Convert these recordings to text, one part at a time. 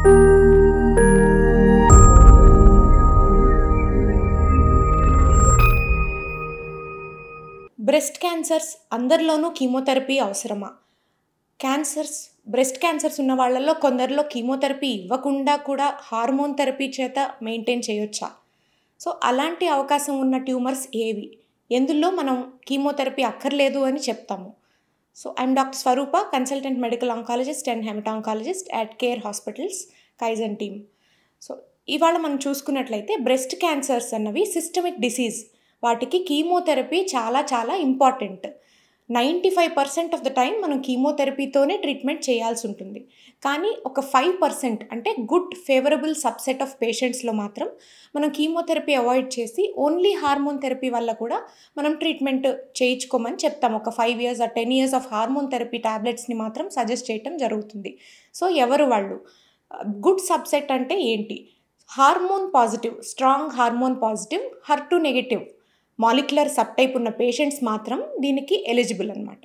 Breast cancers అందరిలోనూ chemotherapy అవసరమా? Breast cancers ఉన్న వాళ్ళలో కొందరిలో కీమోథెరపీ ఇవ్వకుండా కూడా హార్మోన్ థెరపీ చేత మెయింటైన్ చేయొచ్చా? సో అలాంటి అవకాశం ఉన్న ట్యూమర్స్ ఏవి? ఎందులో మనం కీమోథెరపీ అక్కర్లేదు అని చెప్తాము. So I'm doctor Swarupa, consultant medical oncologist and hematoncologist at care hospitals, kaizen team. So ఇవాళ మనం చూసుకున్నట్లయితే బ్రెస్ట్ క్యాన్సర్స్ అన్నవి సిస్టమిక్ డిసీజ్. వాటికి కీమోథెరపీ చాలా చాలా ఇంపార్టెంట్. 95% ఆఫ్ ద టైం మనం కీమోథెరపీతోనే ట్రీట్మెంట్ చేయాల్సి ఉంటుంది. కానీ ఒక 5% అంటే గుడ్ ఫేవరబుల్ సబ్సెట్ ఆఫ్ పేషెంట్స్లో మాత్రం మనం కీమోథెరపీ అవాయిడ్ చేసి ఓన్లీ హార్మోన్ థెరపీ వల్ల కూడా మనం ట్రీట్మెంట్ చేయించుకోమని చెప్తాం. ఒక 5 years or 10 years of hormone therapy టాబ్లెట్స్ని మాత్రం సజెస్ట్ చేయటం జరుగుతుంది. సో ఎవరు వాళ్ళు? గుడ్ సబ్సెట్ అంటే ఏంటి? Hormone positive, strong hormone positive, HER2 negative molecular sub type ఉన్న పేషెంట్స్ మాత్రం దీనికి ఎలిజిబుల్ అనమాట.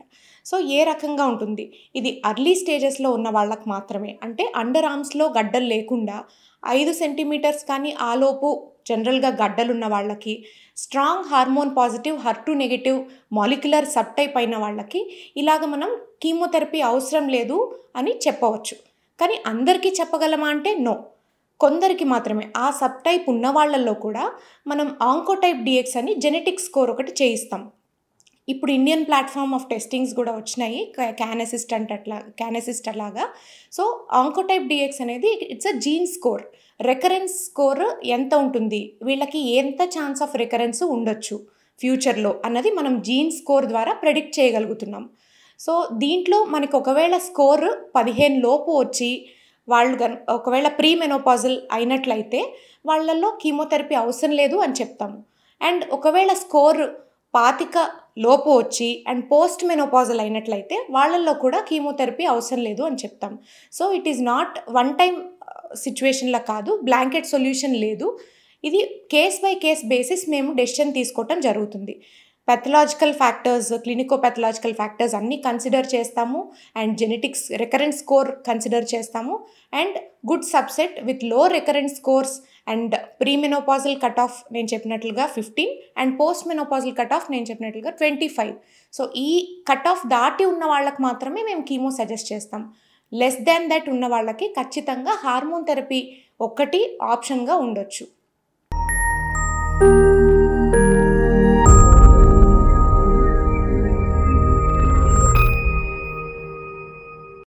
సో ఏ రకంగా ఉంటుంది? ఇది అర్లీ స్టేజెస్లో ఉన్న వాళ్ళకి మాత్రమే. అంటే అండర్ ఆర్మ్స్లో గడ్డలు లేకుండా 5 centimeters కానీ ఆలోపు జనరల్గా గడ్డలు ఉన్న వాళ్ళకి, strong hormone positive HER2 negative molecular sub type అయిన వాళ్ళకి ఇలాగ మనం కీమోథెరపీ అవసరం లేదు అని చెప్పవచ్చు. కానీ అందరికీ చెప్పగలమా అంటే నో. కొందరికి మాత్రమే. ఆ సబ్ టైప్ ఉన్న వాళ్ళల్లో కూడా మనం ఆంకోటైప్ DX అని జెనెటిక్ స్కోర్ ఒకటి చేయిస్తాం. ఇప్పుడు ఇండియన్ ప్లాట్ఫామ్ ఆఫ్ టెస్టింగ్స్ కూడా వచ్చినాయి, క్యానసిస్ట్ అలాగా. సో ఆంకోటైప్ DX అనేది it's a gene score. Recurrence score ఎంత ఉంటుంది, వీళ్ళకి ఎంత ఛాన్స్ ఆఫ్ రికరెన్స్ ఉండొచ్చు ఫ్యూచర్లో అన్నది మనం జీన్ స్కోర్ ద్వారా ప్రెడిక్ట్ చేయగలుగుతున్నాం. సో దీంట్లో మనకి ఒకవేళ స్కోర్ 15 లోపు వచ్చి వాళ్ళు ఒకవేళ ప్రీ మెనోపాజల్ అయినట్లయితే వాళ్ళల్లో కీమోథెరపీ అవసరం లేదు అని చెప్తాము. అండ్ ఒకవేళ స్కోర్ 25 లోపు వచ్చి అండ్ పోస్ట్ మెనోపాజల్ అయినట్లయితే వాళ్ళల్లో కూడా కీమోథెరపీ అవసరం లేదు అని చెప్తాం. So it is not one time సిచ్యువేషన్లా కాదు, బ్లాంకెట్ సొల్యూషన్ లేదు. ఇది కేస్ బై కేస్ బేసిస్ మేము డెసిషన్ తీసుకోవటం జరుగుతుంది. పెథలాజికల్ ఫ్యాక్టర్స్, క్లినికోపెథలాజికల్ ఫ్యాక్టర్స్ అన్నీ కన్సిడర్ చేస్తాము. And genetics recurrence score consider చేస్తాము. And good subset with low recurrence scores and pre menopausal cut off నేను చెప్పినట్లుగా 15 and post menopausal cut off నేను చెప్పినట్లుగా 25. సో ఈ కట్ ఆఫ్ దాటి ఉన్న వాళ్ళకి మాత్రమే మేము కీమో సజెస్ట్ చేస్తాం. లెస్ దాన్ దట్ ఉన్న వాళ్ళకి ఖచ్చితంగా హార్మోన్ థెరపీ ఒక్కటి ఆప్షన్గా ఉండొచ్చు.